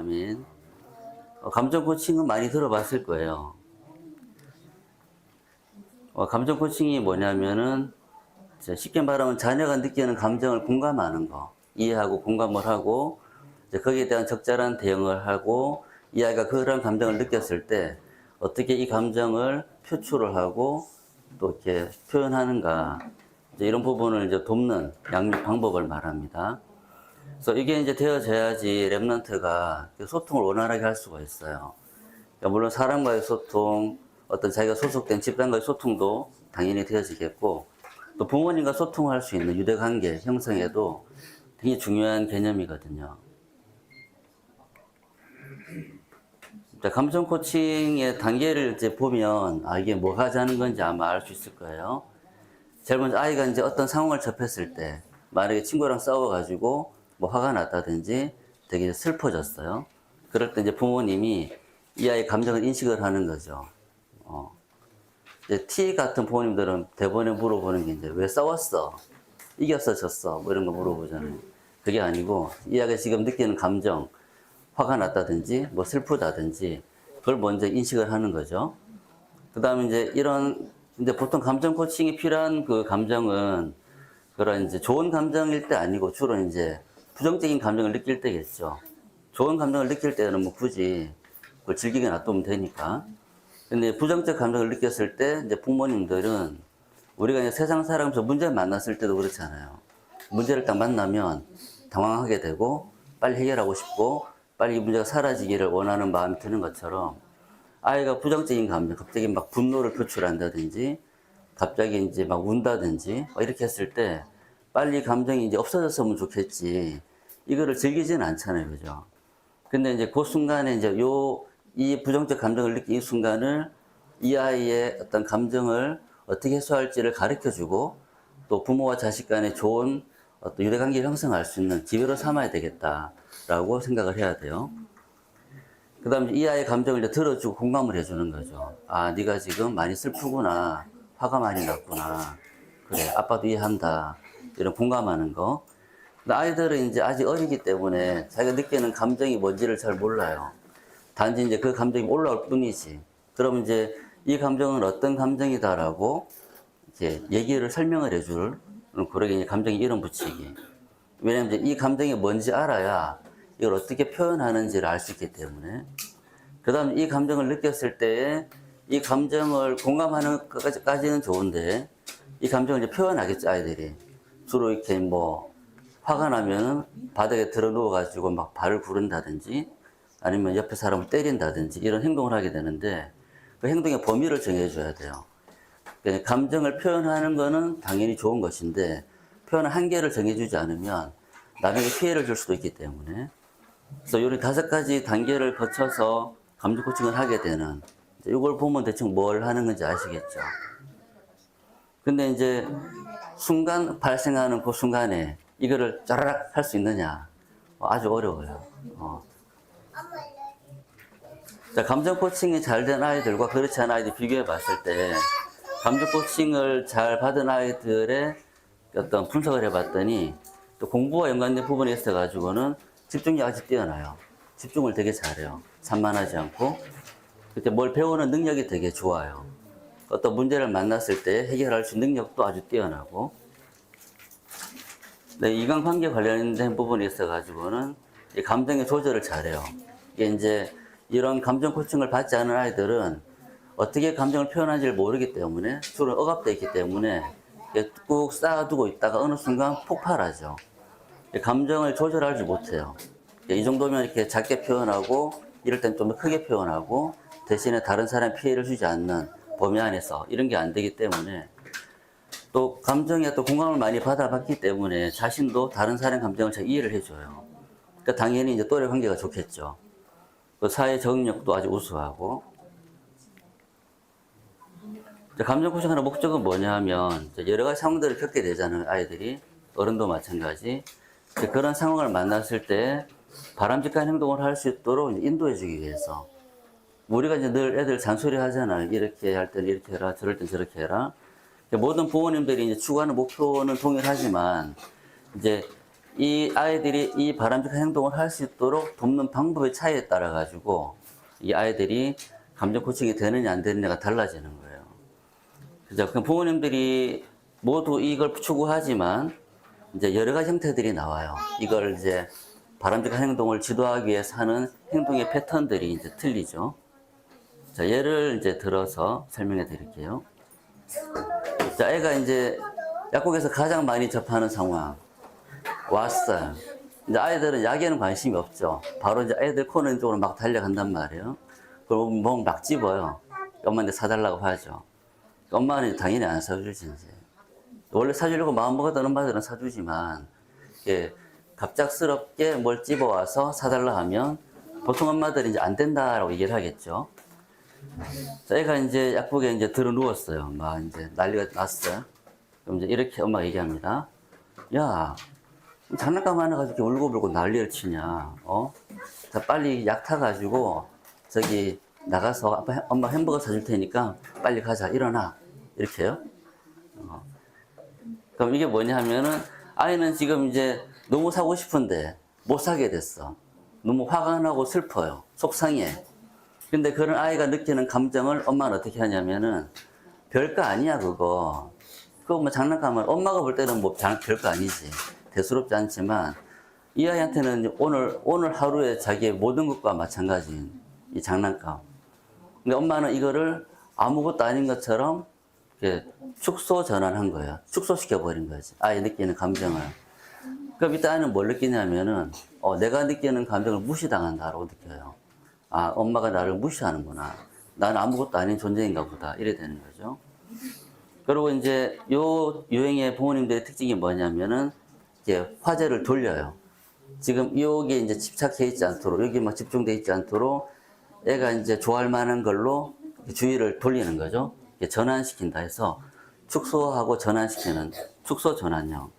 아멘. 감정 코칭은 많이 들어봤을 거예요. 감정 코칭이 뭐냐면은 쉽게 말하면 자녀가 느끼는 감정을 공감하는 거, 이해하고 공감을 하고 이제 거기에 대한 적절한 대응을 하고 이 아이가 그런 감정을 느꼈을 때 어떻게 이 감정을 표출을 하고 또 이렇게 표현하는가 이제 이런 부분을 이제 돕는 양육 방법을 말합니다. 그래서 이게 이제 되어져야지 랩런트가 소통을 원활하게 할 수가 있어요. 그러니까 물론 사람과의 소통, 어떤 자기가 소속된 집단과의 소통도 당연히 되어지겠고 또 부모님과 소통할 수 있는 유대관계 형성에도 되게 중요한 개념이거든요. 감정 코칭의 단계를 이제 보면 이게 뭐 하자는 건지 아마 알 수 있을 거예요. 제일 먼저 아이가 이제 어떤 상황을 접했을 때 만약에 친구랑 싸워가지고 뭐 화가 났다든지 되게 슬퍼졌어요. 그럴 때 이제 부모님이 이 아이의 감정을 인식을 하는 거죠. 이제 T 같은 부모님들은 대본에 물어보는 게 이제 왜 싸웠어? 이겼어, 졌어? 뭐 이런 거 물어보잖아요. 그게 아니고 이 아이가 지금 느끼는 감정, 화가 났다든지 뭐 슬프다든지 그걸 먼저 인식을 하는 거죠. 그 다음에 이제 이제 보통 감정 코칭이 필요한 그 감정은 그런 이제 좋은 감정일 때 아니고 주로 이제 부정적인 감정을 느낄 때겠죠. 좋은 감정을 느낄 때는 뭐 굳이 그걸 즐기게 놔두면 되니까. 근데 부정적 감정을 느꼈을 때 이제 부모님들은 우리가 이제 세상 살아가면서 문제를 만났을 때도 그렇잖아요. 문제를 딱 만나면 당황하게 되고 빨리 해결하고 싶고 빨리 이 문제가 사라지기를 원하는 마음이 드는 것처럼 아이가 부정적인 감정, 갑자기 막 분노를 표출한다든지 갑자기 이제 막 운다든지 이렇게 했을 때 빨리 감정이 이제 없어졌으면 좋겠지. 이거를 즐기지는 않잖아요. 그죠? 근데 이제 그 순간에 이제 이 부정적 감정을 느낀 이 순간을 이 아이의 어떤 감정을 어떻게 해소할지를 가르쳐 주고 또 부모와 자식 간에 좋은 어떤 유대관계를 형성할 수 있는 기회로 삼아야 되겠다라고 생각을 해야 돼요. 그 다음에 이 아이의 감정을 이제 들어주고 공감을 해주는 거죠. 네가 지금 많이 슬프구나. 화가 많이 났구나. 그래, 아빠도 이해한다. 이런 공감하는 거. 근데 아이들은 이제 아직 어리기 때문에 자기가 느끼는 감정이 뭔지를 잘 몰라요. 단지 이제 그 감정이 올라올 뿐이지. 그러면 이제 이 감정은 어떤 감정이다라고 이제 얘기를 설명을 해줄 그러게 감정의 이름 붙이기. 왜냐면 이제 이 감정이 뭔지 알아야 이걸 어떻게 표현하는지를 알 수 있기 때문에. 그 다음에 이 감정을 느꼈을 때에 이 감정을 공감하는 것까지는 좋은데 이 감정을 이제 표현하겠죠, 아이들이. 주로 이렇게 뭐 화가 나면 바닥에 들어 누워가지고 막 발을 구른다든지 아니면 옆에 사람을 때린다든지 이런 행동을 하게 되는데 그 행동의 범위를 정해줘야 돼요. 그러니까 감정을 표현하는 거는 당연히 좋은 것인데 표현의 한계를 정해주지 않으면 남에게 피해를 줄 수도 있기 때문에 그래서 이 5가지 단계를 거쳐서 감정 코칭을 하게 되는 이걸 보면 대충 뭘 하는 건지 아시겠죠. 근데 이제 순간 발생하는 그 순간에 이거를 짜라락 할 수 있느냐 아주 어려워요. 자, 감정 코칭이 잘 된 아이들과 그렇지 않은 아이들 비교해 봤을 때 감정 코칭을 잘 받은 아이들의 어떤 분석을 해봤더니 또 공부와 연관된 부분에 있어 가지고는 집중력이 아주 뛰어나요. 집중을 되게 잘해요. 산만하지 않고 그때 뭘 배우는 능력이 되게 좋아요. 어떤 문제를 만났을 때 해결할 수 있는 능력도 아주 뛰어나고 네, 인간관계 관련된 부분에 있어 가지고는 감정의 조절을 잘해요. 이게 이제 이런 감정 코칭을 받지 않은 아이들은 어떻게 감정을 표현하는지를 모르기 때문에 주로 억압되어 있기 때문에 꾹 쌓아두고 있다가 어느 순간 폭발하죠. 감정을 조절하지 못해요. 이 정도면 이렇게 작게 표현하고 이럴 땐 좀 더 크게 표현하고 대신에 다른 사람에 피해를 주지 않는 범위 안에서 이런 게 안 되기 때문에 또 감정에 또 공감을 많이 받아봤기 때문에 자신도 다른 사람의 감정을 잘 이해를 해줘요. 그러니까 당연히 이제 또래 관계가 좋겠죠. 그 사회 적응력도 아주 우수하고 감정 코칭하는 목적은 뭐냐 하면 여러 가지 상황들을 겪게 되잖아요. 아이들이 어른도 마찬가지 그런 상황을 만났을 때 바람직한 행동을 할 수 있도록 인도해 주기 위해서 우리가 이제 늘 애들 잔소리 하잖아요. 이렇게 할 때는 이렇게 해라 저럴 땐 저렇게 해라 모든 부모님들이 이제 추구하는 목표는 동일하지만 이제 이 아이들이 이 바람직한 행동을 할 수 있도록 돕는 방법의 차이에 따라 가지고 이 아이들이 감정 코칭이 되느냐 안 되느냐가 달라지는 거예요. 그죠? 그럼 부모님들이 모두 이걸 추구하지만 이제 여러 가지 형태들이 나와요. 이걸 이제 바람직한 행동을 지도하기 위해서 하는 행동의 패턴들이 이제 틀리죠. 자, 예를 이제 들어서 설명해 드릴게요. 자, 애가 이제 약국에서 가장 많이 접하는 상황. 왔어요. 이제 아이들은 약에는 관심이 없죠. 바로 이제 애들 코는 쪽으로 막 달려간단 말이에요. 그럼 뭐 막 집어요. 엄마한테 사달라고 하죠. 엄마는 당연히 안 사주지, 이제. 원래 사주려고 마음먹었던 엄마들은 사주지만, 이게 갑작스럽게 뭘 집어와서 사달라 하면 보통 엄마들이 이제 안 된다라고 얘기를 하겠죠. 자, 애가 이제 약국에 이제 들어 누웠어요. 막 이제 난리가 났어요. 그럼 이제 이렇게 엄마가 얘기합니다. 야, 장난감 하나 가지고 이렇게 울고불고 난리를 치냐, 어? 자, 빨리 약 타가지고, 저기, 나가서 엄마 햄버거 사줄 테니까 빨리 가자, 일어나. 이렇게요. 그럼 이게 뭐냐 하면은, 아이는 지금 이제 너무 사고 싶은데 못 사게 됐어. 너무 화가 나고 슬퍼요. 속상해. 근데 그런 아이가 느끼는 감정을 엄마는 어떻게 하냐면은, 별거 아니야, 그거. 그거 뭐 장난감을, 엄마가 볼 때는 뭐 별거 아니지. 대수롭지 않지만, 이 아이한테는 오늘 하루에 자기의 모든 것과 마찬가지인 이 장난감. 근데 엄마는 이거를 아무것도 아닌 것처럼 이렇게 축소 전환한 거예요. 축소시켜버린 거지. 아이 느끼는 감정을. 그럼 이때 아이는 뭘 느끼냐면은, 내가 느끼는 감정을 무시당한다라고 느껴요. 아, 엄마가 나를 무시하는구나. 나는 아무것도 아닌 존재인가 보다. 이래 되는 거죠. 그리고 이제 요 유행의 부모님들의 특징이 뭐냐면은, 이제 화제를 돌려요. 지금 여기에 이제 집착해 있지 않도록, 여기 막 집중돼 있지 않도록 애가 이제 좋아할 만한 걸로 주의를 돌리는 거죠. 전환시킨다 해서 축소하고 전환시키는 축소 전환형.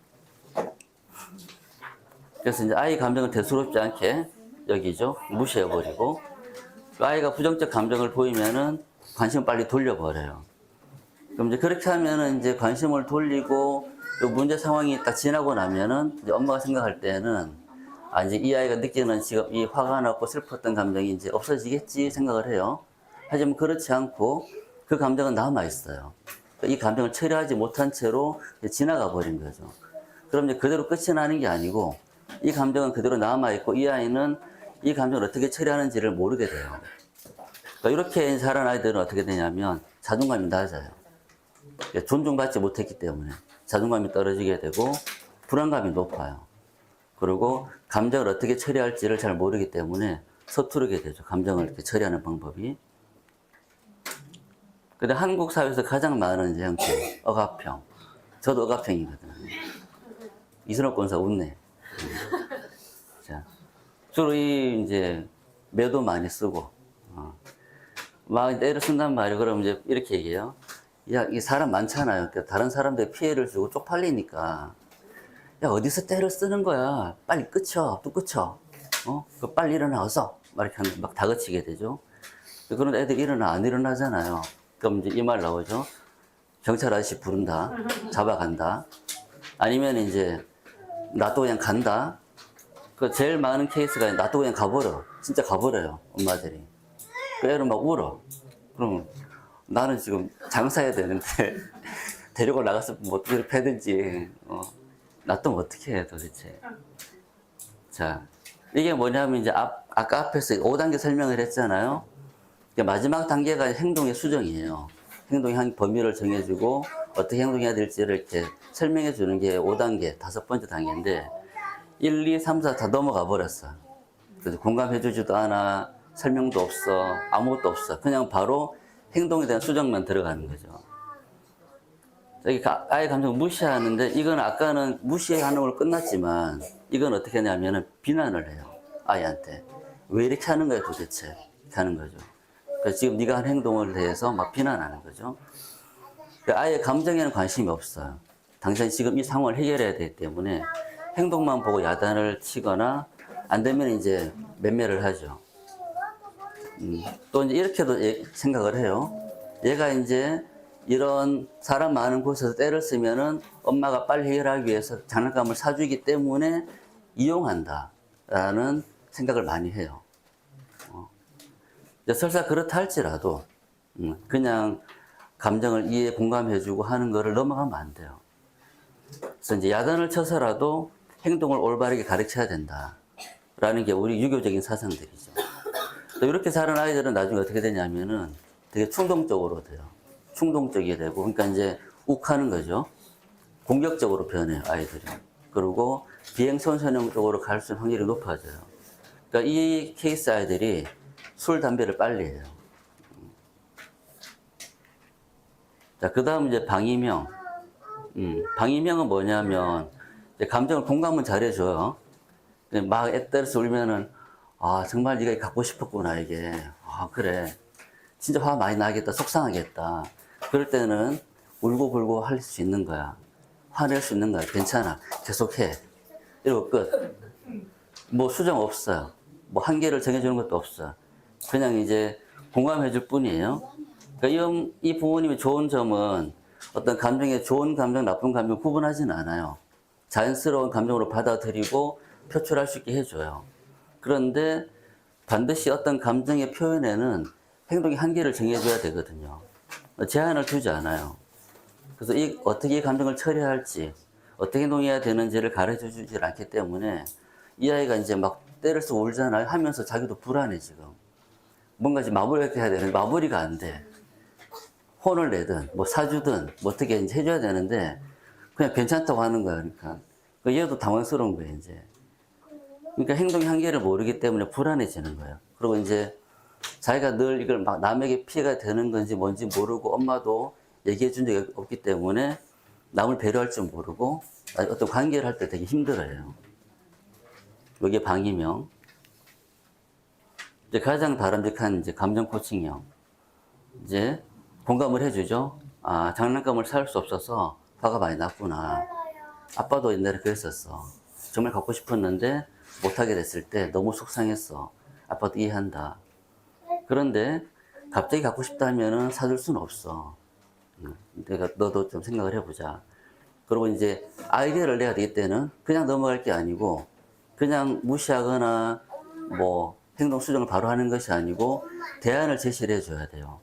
그래서 이제 아이 감정을 대수롭지 않게 여기죠. 무시해버리고, 아이가 부정적 감정을 보이면은 관심을 빨리 돌려버려요. 그럼 이제 그렇게 하면은 이제 관심을 돌리고 요 문제 상황이 딱 지나고 나면은 이제 엄마가 생각할 때는 아, 이제 이 아이가 느끼는 지금 이 화가 났고 슬펐던 감정이 이제 없어지겠지 생각을 해요. 하지만 그렇지 않고 그 감정은 남아 있어요. 이 감정을 처리하지 못한 채로 지나가 버린 거죠. 그럼 이제 그대로 끝이 나는 게 아니고 이 감정은 그대로 남아 있고 이 아이는 이 감정을 어떻게 처리하는지를 모르게 돼요. 그러니까 이렇게 자란 아이들은 어떻게 되냐면 자존감이 낮아요. 존중받지 못했기 때문에 자존감이 떨어지게 되고 불안감이 높아요. 그리고 감정을 어떻게 처리할지를 잘 모르기 때문에 서투르게 되죠. 감정을 이렇게 처리하는 방법이. 근데 한국 사회에서 가장 많은 이제 형태, 억압형. 저도 억압형이거든요. 이순옥 권사 웃네. 자, 주로 이제 매도 많이 쓰고, 막 때를 쓴단 말이에요. 그럼 이제 이렇게 얘기해요. 야, 이 사람 많잖아요. 다른 사람들 피해를 주고 쪽팔리니까. 야, 어디서 때를 쓰는 거야. 빨리 끝쳐. 또 끝쳐. 빨리 일어나, 어서. 막 이렇게 막 다그치게 되죠. 그런 애들이 안 일어나잖아요. 그럼 이제 이 말 나오죠. 경찰 아저씨 부른다. 잡아간다. 아니면 이제, 놔두고 그냥 간다. 그 제일 많은 케이스가 놔두고 그냥 가버려. 진짜 가버려요. 엄마들이. 그 애를 막 울어. 그럼 나는 지금 장사해야 되는데, 데리고 나가서 뭐 어떻게 패든지, 놔두면 어떻게 해, 도대체. 자, 이게 뭐냐면 이제 아까 앞에서 5단계 설명을 했잖아요. 마지막 단계가 행동의 수정이에요. 행동의 한 범위를 정해주고 어떻게 행동해야 될지를 이렇게 설명해 주는 게 5단계, 5번째 단계인데 1, 2, 3, 4 다 넘어가 버렸어. 그래서 공감해 주지도 않아, 설명도 없어, 아무것도 없어. 그냥 바로 행동에 대한 수정만 들어가는 거죠. 여기 아예 감정을 무시하는데 이건 아까는 무시하는 걸로 끝났지만 이건 어떻게 하냐면은 비난을 해요. 아이한테. 왜 이렇게 하는 거야 도대체? 이렇게 하는 거죠. 그래서 지금 네가 한 행동을 대해서 막 비난하는 거죠. 아이의 감정에는 관심이 없어요. 당신이 지금 이 상황을 해결해야 되기 때문에 행동만 보고 야단을 치거나 안 되면 이제 맴매를 하죠. 또 이제 이렇게도 생각을 해요. 얘가 이제 이런 사람 많은 곳에서 때를 쓰면은 엄마가 빨리 해결하기 위해서 장난감을 사주기 때문에 이용한다라는 생각을 많이 해요. 이제 설사 그렇다 할지라도 그냥 감정을 이해, 공감해주고 하는 거를 넘어가면 안 돼요. 그래서 이제 야단을 쳐서라도 행동을 올바르게 가르쳐야 된다라는 게 우리 유교적인 사상들이죠. 또 이렇게 자란 아이들은 나중에 어떻게 되냐면은 되게 충동적으로 돼요. 충동적이 되고, 그러니까 이제 욱하는 거죠. 공격적으로 변해요, 아이들이. 그리고 비행선선형 쪽으로 갈 수 있는 확률이 높아져요. 그러니까 이 케이스 아이들이 술, 담배를 빨리 해요. 자, 그 다음 이제 방이명. 방이명은 뭐냐면, 이제 감정을 공감은 잘해줘요. 막 애때려서 울면은, 아, 정말 네가 갖고 싶었구나, 이게. 아, 그래. 진짜 화 많이 나겠다, 속상하겠다. 그럴 때는 울고불고 할 수 있는 거야. 화낼 수 있는 거야. 괜찮아. 계속해. 이러고 끝. 뭐 수정 없어요. 뭐 한계를 정해주는 것도 없어. 그냥 이제 공감해줄 뿐이에요. 그러니까 이 부모님의 좋은 점은 어떤 감정에 좋은 감정, 나쁜 감정 구분하지는 않아요. 자연스러운 감정으로 받아들이고 표출할 수 있게 해줘요. 그런데 반드시 어떤 감정의 표현에는 행동의 한계를 정해줘야 되거든요. 제한을 두지 않아요. 그래서 어떻게 이 감정을 처리할지, 어떻게 행동해야 되는지를 가르쳐 주지 않기 때문에 이 아이가 이제 막 때려서 울잖아요. 하면서 자기도 불안해, 지금. 뭔가 이제 마무리가 해야 되는데 마무리가 안 돼. 혼을 내든, 뭐 사주든, 뭐 어떻게 이제 해줘야 되는데 그냥 괜찮다고 하는 거야, 그러니까. 얘도 당황스러운 거예요, 이제. 그러니까 행동의 한계를 모르기 때문에 불안해지는 거예요. 그리고 이제 자기가 늘 이걸 막 남에게 피해가 되는 건지 뭔지 모르고 엄마도 얘기해 준 적이 없기 때문에 남을 배려할 줄 모르고 어떤 관계를 할 때 되게 힘들어요. 이게 방이명. 이제 가장 바람직한 이제 감정 코칭형. 이제 공감을 해주죠. 아, 장난감을 살 수 없어서 화가 많이 났구나. 아빠도 옛날에 그랬었어. 정말 갖고 싶었는데 못하게 됐을 때 너무 속상했어. 아빠도 이해한다. 그런데 갑자기 갖고 싶다 하면은 사줄 수는 없어. 내가 너도 좀 생각을 해보자. 그리고 이제 아이디어를 내야 되기 때는 그냥 넘어갈 게 아니고 그냥 무시하거나 뭐 행동 수정을 바로 하는 것이 아니고 대안을 제시를 해줘야 돼요.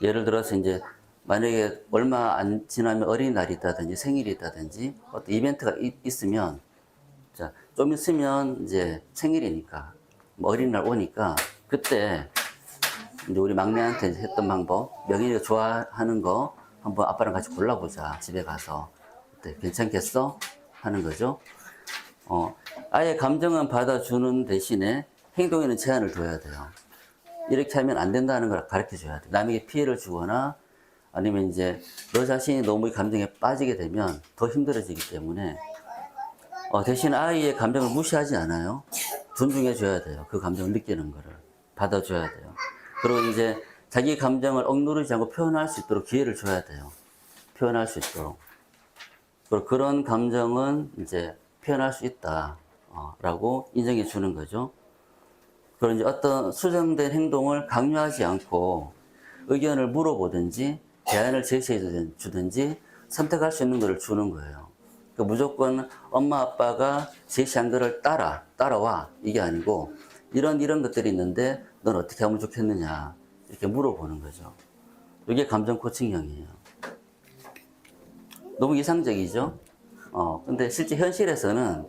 예를 들어서 이제 만약에 얼마 안 지나면 어린이날이 있다든지 생일이 있다든지 어떤 이벤트가 있으면 자, 좀 있으면 이제 생일이니까 뭐 어린이날 오니까 그때 이제 우리 막내한테 했던 방법, 명인이가 좋아하는 거 한번 아빠랑 같이 골라보자. 집에 가서. 어때? 괜찮겠어? 하는 거죠. 아예 감정은 받아주는 대신에 행동에는 제한을 둬야 돼요. 이렇게 하면 안 된다는 걸 가르쳐 줘야 돼. 남에게 피해를 주거나 아니면 이제 너 자신이 너무 이 감정에 빠지게 되면 더 힘들어지기 때문에 대신 아이의 감정을 무시하지 않아요. 존중해 줘야 돼요. 그 감정을 느끼는 거를. 받아줘야 돼요. 그리고 이제 자기 감정을 억누르지 않고 표현할 수 있도록 기회를 줘야 돼요. 표현할 수 있도록. 그리고 그런 감정은 이제 표현할 수 있다. 라고 인정해 주는 거죠. 그리고 이제 어떤 수정된 행동을 강요하지 않고 의견을 물어보든지 대안을 제시해 주든지 선택할 수 있는 것을 주는 거예요. 그러니까 무조건 엄마 아빠가 제시한 거를 따라와. 이게 아니고 이런 것들이 있는데 넌 어떻게 하면 좋겠느냐. 이렇게 물어보는 거죠. 이게 감정 코칭형이에요. 너무 이상적이죠? 근데 실제 현실에서는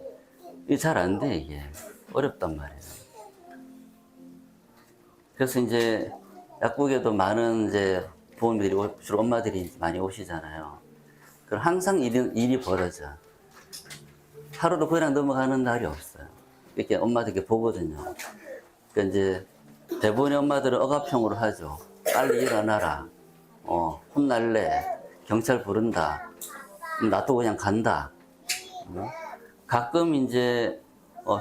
이게 잘 안 돼, 이게. 어렵단 말이에요. 그래서 이제 약국에도 많은 이제 부모님들이, 주로 엄마들이 많이 오시잖아요. 그럼 항상 일이 벌어져. 하루도 그냥 넘어가는 날이 없어요. 이렇게 엄마들 이렇게 보거든요. 그러니까 이제 대부분의 엄마들은 억압형으로 하죠. 빨리 일어나라. 혼날래. 경찰 부른다. 놔두고 그냥 간다. 가끔 이제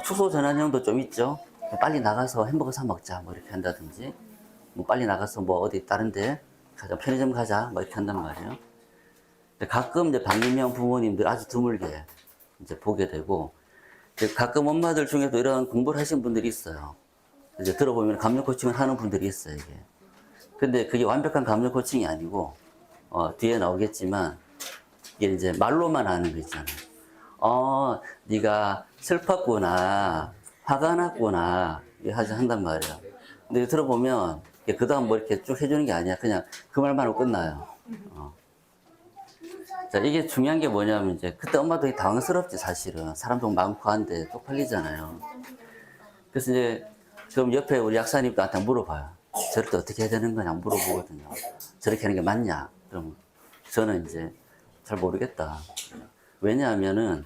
축소 전환형도 좀 있죠. 빨리 나가서 햄버거 사 먹자. 뭐 이렇게 한다든지. 뭐 빨리 나가서 뭐 어디 다른데 가자. 편의점 가자. 뭐 이렇게 한단 말이에요. 가끔 이제 방임형 부모님들 아주 드물게 이제 보게 되고, 가끔 엄마들 중에도 이런 공부를 하신 분들이 있어요. 이제 들어보면 감정 코칭을 하는 분들이 있어요, 이게. 근데 그게 완벽한 감정 코칭이 아니고, 뒤에 나오겠지만, 이게 이제 말로만 하는 거 있잖아요. 네가 슬펐구나, 화가 났구나, 이렇게 한단 말이에요. 근데 들어보면, 그 다음 뭐 이렇게 쭉 해주는 게 아니야. 그냥 그 말만 하고 끝나요. 자, 이게 중요한 게 뭐냐면, 이제, 그때 엄마도 되게 당황스럽지, 사실은. 사람도 많고 한데 쪽팔리잖아요. 그래서 이제, 그럼 옆에 우리 약사님도 나한테 물어봐요. 저럴 때 어떻게 해야 되는 거냐 물어보거든요. 저렇게 하는 게 맞냐? 그럼 저는 이제 잘 모르겠다. 왜냐하면은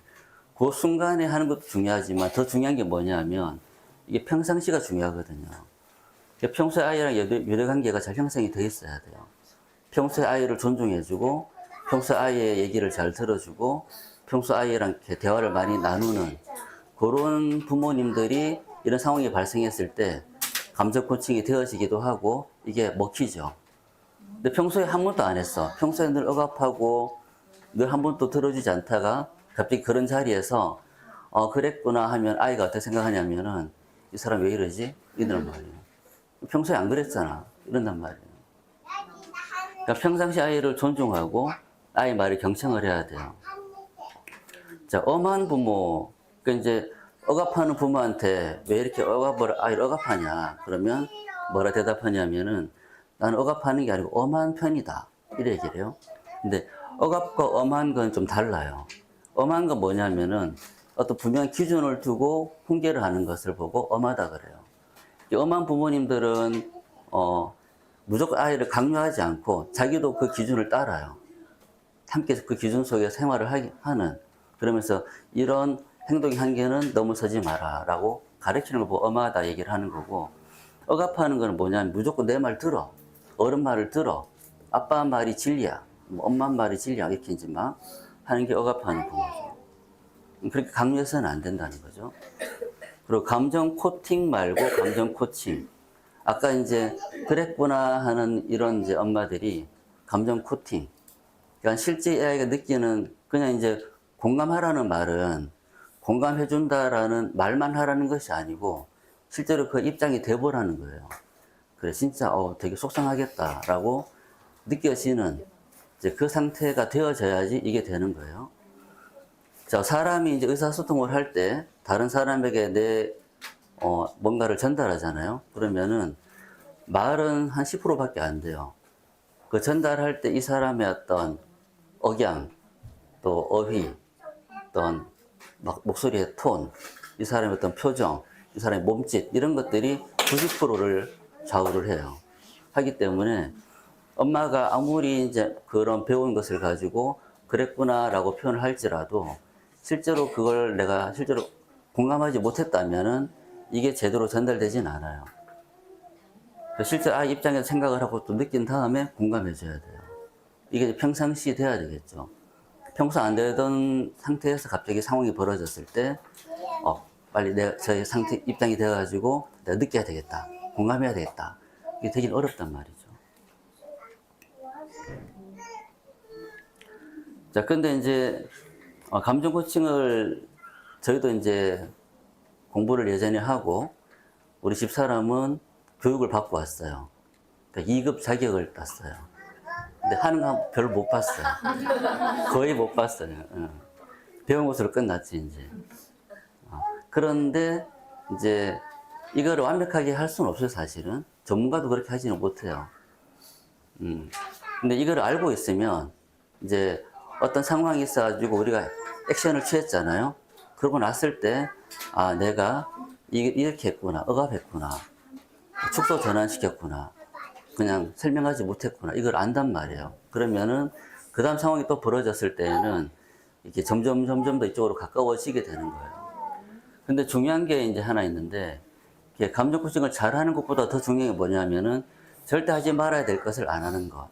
그 순간에 하는 것도 중요하지만 더 중요한 게 뭐냐면 이게 평상시가 중요하거든요. 평소에 아이랑 유대 관계가 잘 형성이 돼 있어야 돼요. 평소에 아이를 존중해주고 평소에 아이의 얘기를 잘 들어주고 평소 아이랑 이렇게 대화를 많이 나누는 그런 부모님들이 이런 상황이 발생했을 때 감정 코칭이 되어지기도 하고 이게 먹히죠. 근데 평소에 한 번도 안 했어. 평소에 늘 억압하고 늘 한 번도 들어주지 않다가 갑자기 그런 자리에서 그랬구나 하면 아이가 어떻게 생각하냐면은 이 사람 왜 이러지? 이런 말이에요. 평소에 안 그랬잖아. 이런단 말이에요. 그러니까 평상시 아이를 존중하고 아이 말에 경청을 해야 돼요. 자, 엄한 부모, 그러니까 이제 억압하는 부모한테 왜 이렇게 아이를 억압하냐? 그러면 뭐라 대답하냐면은 나는 억압하는 게 아니고 엄한 편이다. 이래 얘기를 해요. 근데 억압과 엄한 건 좀 달라요. 엄한 건 뭐냐면은 어떤 분명한 기준을 두고 훈계를 하는 것을 보고 엄하다 그래요. 엄한 부모님들은 무조건 아이를 강요하지 않고 자기도 그 기준을 따라요. 함께 그 기준 속에 생활을 하는 그러면서 이런 행동의 한계는 넘어서지 마라 라고 가르치는 걸 보고 엄하다 얘기를 하는 거고 억압하는 건 뭐냐면 무조건 내 말 들어. 어른 말을 들어. 아빠 말이 진리야. 엄마 말이 진리야. 이렇게 이제 막 하는 게 억압하는 부모죠. 그렇게 강요해서는 안 된다는 거죠. 그리고 감정 코팅 말고 감정 코칭. 아까 이제 그랬구나 하는 이런 이제 엄마들이 감정 코팅. 그러니까 실제 아이가 느끼는 그냥 이제 공감하라는 말은 공감해준다라는 말만 하라는 것이 아니고 실제로 그 입장이 돼보라는 거예요. 그래, 진짜, 되게 속상하겠다라고 느껴지는 이제 그 상태가 되어져야지 이게 되는 거예요. 자, 사람이 이제 의사소통을 할 때 다른 사람에게 뭔가를 전달하잖아요. 그러면은 말은 한 10%밖에 안 돼요. 그 전달할 때 이 사람의 어떤 억양, 또 어휘, 어떤 막 목소리의 톤, 이 사람의 어떤 표정, 이 사람의 몸짓 이런 것들이 90%를 좌우를 해요. 하기 때문에 엄마가 아무리 이제 그런 배운 것을 가지고 그랬구나라고 표현을 할지라도 실제로 그걸 내가 실제로 공감하지 못했다면은 이게 제대로 전달되진 않아요. 실제 아이 입장에서 생각을 하고 또 느낀 다음에 공감해줘야 돼요. 이게 평상시 돼야 되겠죠. 평소 안 되던 상태에서 갑자기 상황이 벌어졌을 때, 빨리 저의 상태, 입장이 돼가지고 내가 느껴야 되겠다. 공감해야 되겠다. 이게 되긴 어렵단 말이죠. 자, 근데 이제, 감정 코칭을 저희도 이제 공부를 예전에 하고, 우리 집사람은 교육을 받고 왔어요. 그러니까 2급 자격을 땄어요. 근데 하는 거 별로 못 봤어요. 거의 못 봤어요. 배운 것으로 끝났지, 이제. 그런데, 이제, 이거를 완벽하게 할 수는 없어요, 사실은. 전문가도 그렇게 하지는 못해요. 근데 이걸 알고 있으면, 이제, 어떤 상황이 있어가지고 우리가 액션을 취했잖아요. 그러고 났을 때, 내가 이렇게 했구나, 억압했구나, 축소 전환시켰구나, 그냥 설명하지 못했구나, 이걸 안단 말이에요. 그러면은, 그 다음 상황이 또 벌어졌을 때에는, 이렇게 점점 더 이쪽으로 가까워지게 되는 거예요. 근데 중요한 게 이제 하나 있는데, 감정 코칭을 잘하는 것보다 더 중요한 게 뭐냐면은, 절대 하지 말아야 될 것을 안 하는 것.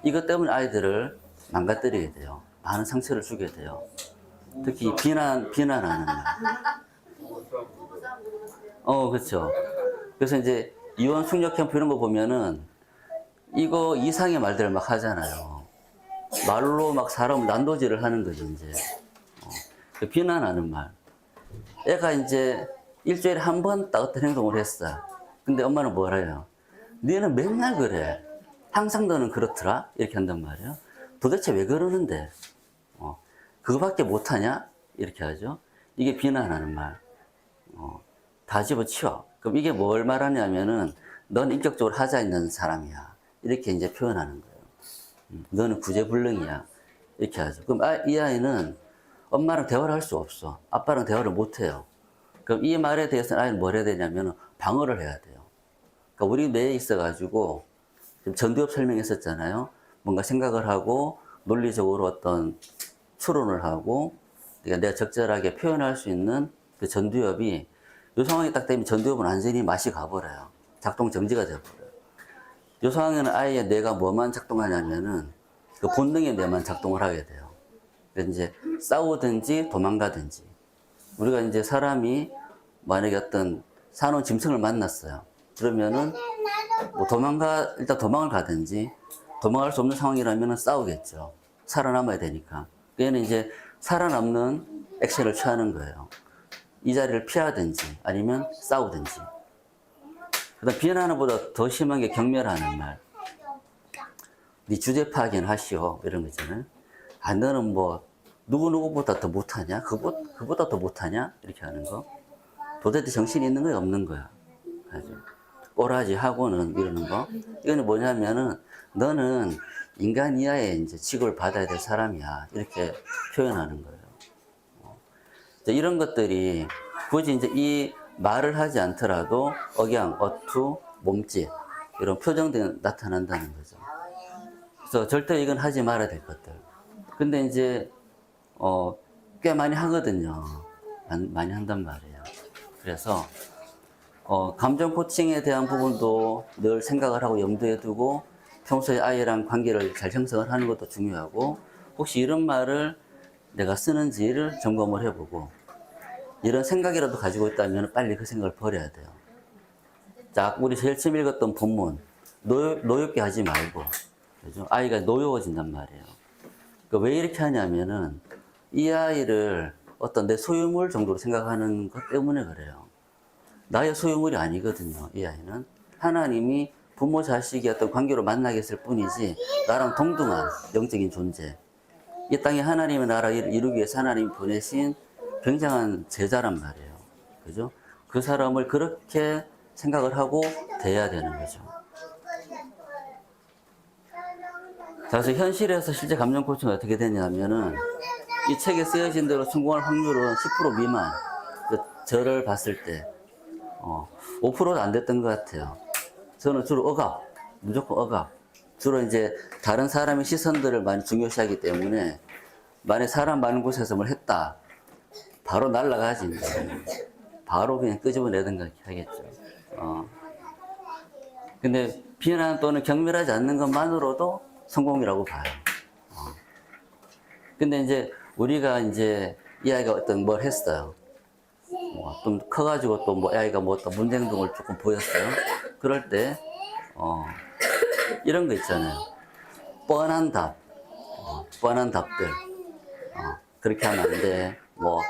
이것 때문에 아이들을 망가뜨리게 돼요. 많은 상처를 주게 돼요. 특히 비난하는 말. 그렇죠. 그래서 이제 이혼 숙녀 캠프 이런 거 보면은 이거 이상의 말들을 막 하잖아요. 말로 막 사람을 난도질을 하는 거죠, 이제. 비난하는 말. 애가 이제 일주일에 한 번 딱 어떤 행동을 했어. 근데 엄마는 뭐라 해요? 너는 맨날 그래. 항상 너는 그렇더라? 이렇게 한단 말이에요. 도대체 왜 그러는데? 그거밖에 못하냐? 이렇게 하죠. 이게 비난하는 말. 다 집어치워. 그럼 이게 뭘 말하냐면은 넌 인격적으로 하자 있는 사람이야. 이렇게 이제 표현하는 거예요. 너는 구제불능이야. 이렇게 하죠. 그럼 이 아이는 엄마랑 대화를 할 수 없어. 아빠랑 대화를 못 해요. 그럼 이 말에 대해서는 아이는 뭘 해야 되냐면 방어를 해야 돼요. 그러니까 우리 뇌에 있어가지고 지금 전두엽 설명했었잖아요. 뭔가 생각을 하고 논리적으로 어떤 추론을 하고 그러니까 내가 적절하게 표현할 수 있는 그 전두엽이 이 상황이 딱 되면 전두엽은 완전히 맛이 가버려요. 작동 정지가 돼버려요. 이 상황에는 아이의 뇌가 뭐만 작동하냐면은 그 본능의 뇌만 작동을 하게 돼요. 그래서 이제 싸우든지 도망가든지 우리가 이제 사람이 만약에 어떤 사놓은 짐승을 만났어요. 그러면은 뭐 일단 도망을 가든지 도망갈 수 없는 상황이라면 싸우겠죠. 살아남아야 되니까. 얘는 이제 살아남는 액션을 취하는 거예요. 이 자리를 피하든지 아니면 싸우든지. 그다음 비난하는 것보다 더 심한 게 경멸하는 말. 네 주제 파악은 하시오. 이런 거 있잖아요. 아, 너는 뭐 누구보다 더 못하냐? 그보다 더 못하냐? 이렇게 하는 거. 도대체 정신이 있는 거야, 없는 거야? 아주 꼬라지 하고는 이러는 거. 이거는 뭐냐면은 너는 인간 이하의 이제 취급을 받아야 될 사람이야. 이렇게 표현하는 거예요. 이런 것들이 굳이 이제 이 말을 하지 않더라도 억양, 어투, 몸짓 이런 표정들이 나타난다는 거죠. 그래서 절대 이건 하지 말아야 될 것들. 근데 이제 꽤 많이 하거든요. 많이 한단 말이에요. 그래서 감정 코칭에 대한 부분도 늘 생각을 하고 염두에 두고 평소에 아이랑 관계를 잘 형성을 하는 것도 중요하고 혹시 이런 말을 내가 쓰는지를 점검을 해보고 이런 생각이라도 가지고 있다면 빨리 그 생각을 버려야 돼요. 자, 우리 제일 처음 읽었던 본문 노엽게 하지 말고 그죠? 아이가 노여워진단 말이에요. 왜 이렇게 하냐면은 이 아이를 어떤 내 소유물 정도로 생각하는 것 때문에 그래요. 나의 소유물이 아니거든요. 이 아이는 하나님이 부모 자식이 어떤 관계로 만나게 했을 뿐이지 나랑 동등한 영적인 존재. 이 땅에 하나님의 나라를 이루기 위해서 하나님이 보내신 굉장한 제자란 말이에요. 그죠? 그 사람을 그렇게 생각을 하고 대해야 되는 거죠. 자, 그래서 현실에서 실제 감정 코칭이 어떻게 되냐면은 이 책에 쓰여진 대로 성공할 확률은 10% 미만. 저를 봤을 때 5%도 안 됐던 것 같아요. 저는 주로 억압, 무조건 억압. 주로 이제 다른 사람의 시선들을 많이 중요시하기 때문에 만약 사람 많은 곳에서 뭘 했다. 바로 날아가지. 바로 그냥 끄집어내든가 하겠죠. 근데 비난 또는 경멸하지 않는 것만으로도 성공이라고 봐요. 근데 이제 우리가 이제 이 아이가 어떤 뭘 했어요. 좀 커가지고 또 뭐 아이가 뭐 어떤 문제 행동을 조금 보였어요. 그럴 때 이런 거 있잖아요. 뻔한 답, 뻔한 답들. 그렇게 하면 안 돼. 뭐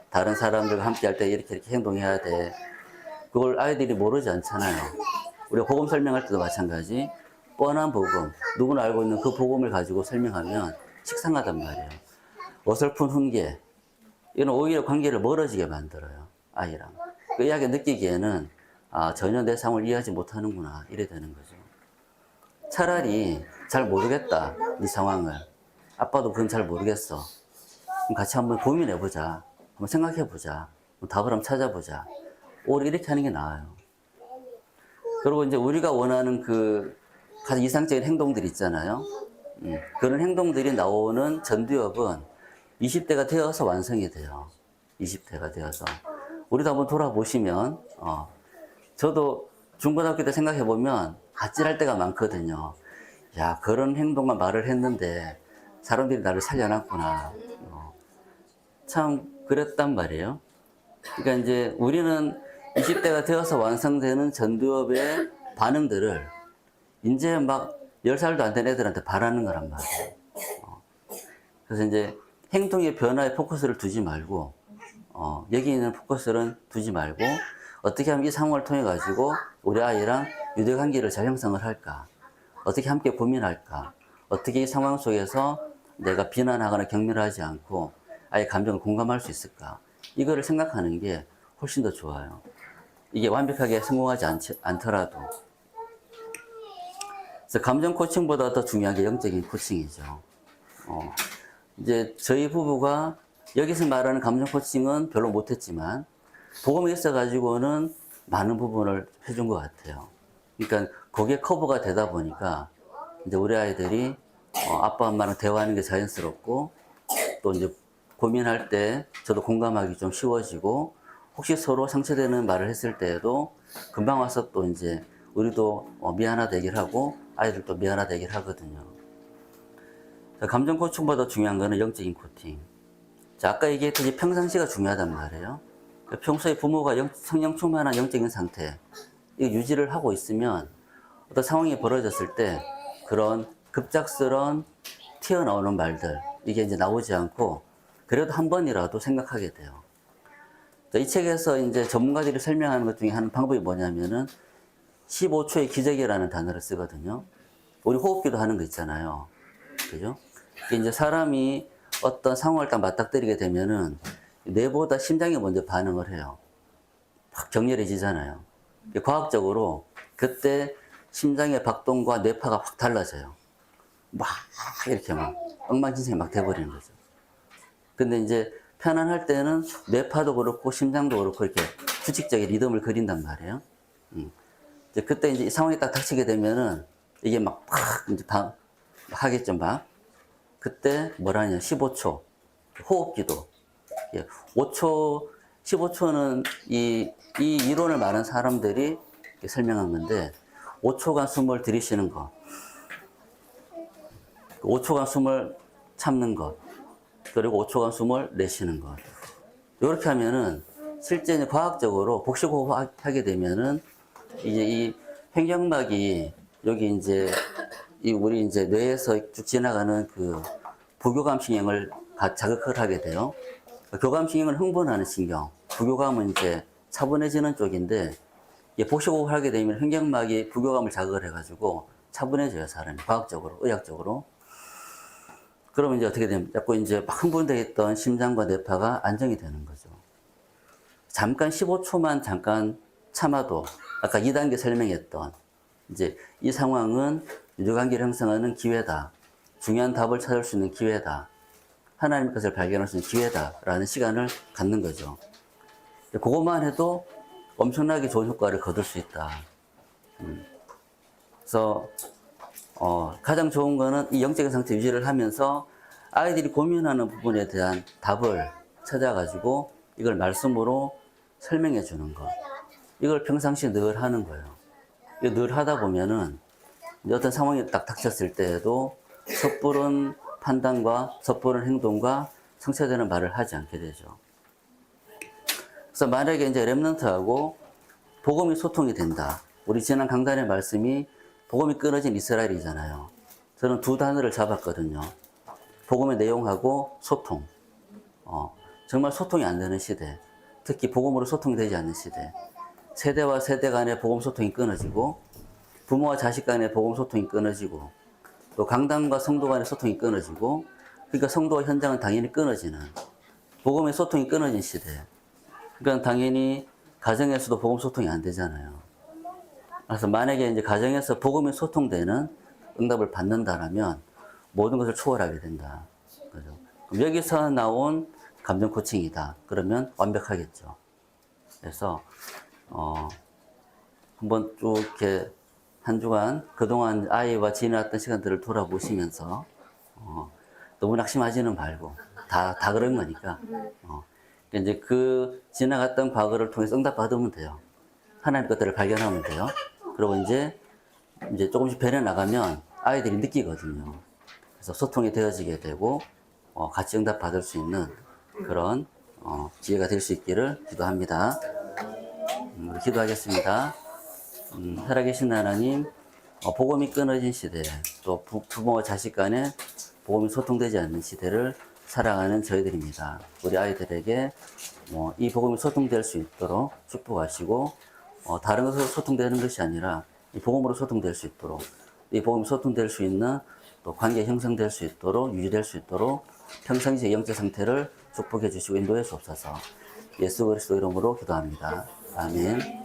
다른 사람들과 함께 할 때 이렇게 행동해야 돼. 그걸 아이들이 모르지 않잖아요. 우리가 복음 설명할 때도 마찬가지. 뻔한 복음, 누구나 알고 있는 그 복음을 가지고 설명하면 식상하단 말이에요. 어설픈 훈계, 이건 오히려 관계를 멀어지게 만들어요. 아이랑. 그 이야기 느끼기에는 전혀 내 상황을 이해하지 못하는구나. 이래 되는 거죠. 차라리 잘 모르겠다. 네 상황을. 아빠도 그건 잘 모르겠어. 그럼 같이 한번 고민해보자. 한번 생각해보자. 답을 한번 찾아보자. 오히려 이렇게 하는 게 나아요. 그리고 이제 우리가 원하는 그 가장 이상적인 행동들 있잖아요. 그런 행동들이 나오는 전두엽은 20대가 되어서 완성이 돼요. 20대가 되어서. 우리도 한번 돌아보시면, 저도 중고등학교 때 생각해보면 아찔할 때가 많거든요. 야, 그런 행동과 말을 했는데 사람들이 나를 살려놨구나. 참, 그랬단 말이에요. 그러니까 이제 우리는 20대가 되어서 완성되는 전두엽의 반응들을 이제 막 10살도 안 된 애들한테 바라는 거란 말이에요. 그래서 이제 행동의 변화에 포커스를 두지 말고, 여기 있는 포커스는 두지 말고, 어떻게 하면 이 상황을 통해 가지고 우리 아이랑 유대 관계를 잘 형성을 할까? 어떻게 함께 고민할까? 어떻게 이 상황 속에서 내가 비난하거나 경멸하지 않고 아이의 감정을 공감할 수 있을까? 이거를 생각하는 게 훨씬 더 좋아요. 이게 완벽하게 성공하지 않더라도. 그래서 감정 코칭보다 더 중요한 게 영적인 코칭이죠. 이제 저희 부부가 여기서 말하는 감정 코칭은 별로 못했지만 복음이 있어가지고는 많은 부분을 해준 것 같아요. 그러니까 그게 커버가 되다 보니까 이제 우리 아이들이 아빠 엄마랑 대화하는 게 자연스럽고 또 이제 고민할 때 저도 공감하기 좀 쉬워지고 혹시 서로 상처되는 말을 했을 때에도 금방 와서 또 이제 우리도 미안하다 얘기를 하고 아이들도 미안하다 얘기를 하거든요. 감정 코칭보다 중요한 거는 영적인 코칭. 자, 아까 얘기했듯이 평상시가 중요하단 말이에요. 평소에 부모가 성령 충만한 영적인 상태, 이거 유지를 하고 있으면 어떤 상황이 벌어졌을 때 그런 급작스러운 튀어나오는 말들, 이게 이제 나오지 않고 그래도 한 번이라도 생각하게 돼요. 이 책에서 이제 전문가들이 설명하는 것 중에 한 방법이 뭐냐면은 15초의 기적이라는 단어를 쓰거든요. 우리 호흡기도 하는 거 있잖아요. 그죠? 이제 사람이 어떤 상황을 딱 맞닥뜨리게 되면은 뇌보다 심장이 먼저 반응을 해요. 확 격렬해지잖아요. 과학적으로 그때 심장의 박동과 뇌파가 확 달라져요. 막 이렇게 막 엉망진창이 막 돼버리는 거죠. 근데 이제 편안할 때는 뇌파도 그렇고 심장도 그렇고 이렇게 규칙적인 리듬을 그린단 말이에요. 이제 그때 이제 이 상황이 딱 닥치게 되면은 이게 막 이제 하겠죠, 막. 그때 뭐라냐, 15초. 호흡기도. 5초, 15초는 이 이론을 많은 사람들이 설명한 건데, 5초간 숨을 들이쉬는 것, 5초간 숨을 참는 것, 그리고 5초간 숨을 내쉬는 것. 이렇게 하면은 실제 과학적으로 복식호흡 하게 되면은 이제 이 횡격막이 여기 이제 우리 이제 뇌에서 쭉 지나가는 그 부교감신경을 자극을 하게 돼요. 교감신경을 흥분하는 신경, 부교감은 이제 차분해지는 쪽인데 복식호흡을 하게 되면 횡격막이 부교감을 자극을 해가지고 차분해져요, 사람이. 과학적으로, 의학적으로. 그러면 이제 어떻게 되면 자꾸 이제 막 흥분되어 있던 심장과 뇌파가 안정이 되는 거죠. 잠깐 15초만 잠깐 참아도 아까 2단계 설명했던 이제 이 상황은 유대관계를 형성하는 기회다. 중요한 답을 찾을 수 있는 기회다. 하나님의 것을 발견할 수 있는 기회다라는 시간을 갖는 거죠. 그것만 해도 엄청나게 좋은 효과를 거둘 수 있다. 그래서 가장 좋은 거는 이 영적인 상태 유지를 하면서 아이들이 고민하는 부분에 대한 답을 찾아가지고 이걸 말씀으로 설명해 주는 것. 이걸 평상시에 늘 하는 거예요. 이거 늘 하다 보면은 어떤 상황이 딱 닥쳤을 때에도 섣부른 판단과 섣부른 행동과 상처되는 말을 하지 않게 되죠. 그래서 만약에 이제 렘넌트하고 복음이 소통이 된다. 우리 지난 강단의 말씀이 복음이 끊어진 이스라엘이잖아요. 저는 두 단어를 잡았거든요. 복음의 내용하고 소통. 정말 소통이 안 되는 시대. 특히 복음으로 소통이 되지 않는 시대. 세대와 세대 간의 복음 소통이 끊어지고 부모와 자식 간의 복음 소통이 끊어지고 또 강단과 성도 간의 소통이 끊어지고 그러니까 성도와 현장은 당연히 끊어지는 복음의 소통이 끊어진 시대. 그러니까 당연히 가정에서도 복음 소통이 안 되잖아요. 그래서 만약에 이제 가정에서 복음이 소통되는 응답을 받는다라면 모든 것을 초월하게 된다. 그죠? 그럼 여기서 나온 감정 코칭이다. 그러면 완벽하겠죠. 그래서 한번 쭉 이렇게 한 주간 그동안 아이와 지내왔던 시간들을 돌아보시면서 너무 낙심하지는 말고 다 그런 거니까 이제 그 지나갔던 과거를 통해서 응답 받으면 돼요. 하나님 것들을 발견하면 돼요. 그리고 이제 조금씩 변해 나가면 아이들이 느끼거든요. 그래서 소통이 되어지게 되고 같이 응답 받을 수 있는 그런 기회가 될 수 있기를 기도합니다. 기도하겠습니다. 살아계신 하나님, 복음이 끊어진 시대, 또 부모와 자식 간에 복음이 소통되지 않는 시대를 살아가는 저희들입니다. 우리 아이들에게 이 복음이 소통될 수 있도록 축복하시고 다른 것으로 소통되는 것이 아니라 이 복음으로 소통될 수 있도록 이 복음이 소통될 수 있는 또 관계 형성될 수 있도록 유지될 수 있도록 평상시의 영적 상태를 축복해 주시고 인도해 주옵소서. 예수 그리스도 이름으로 기도합니다. 아멘.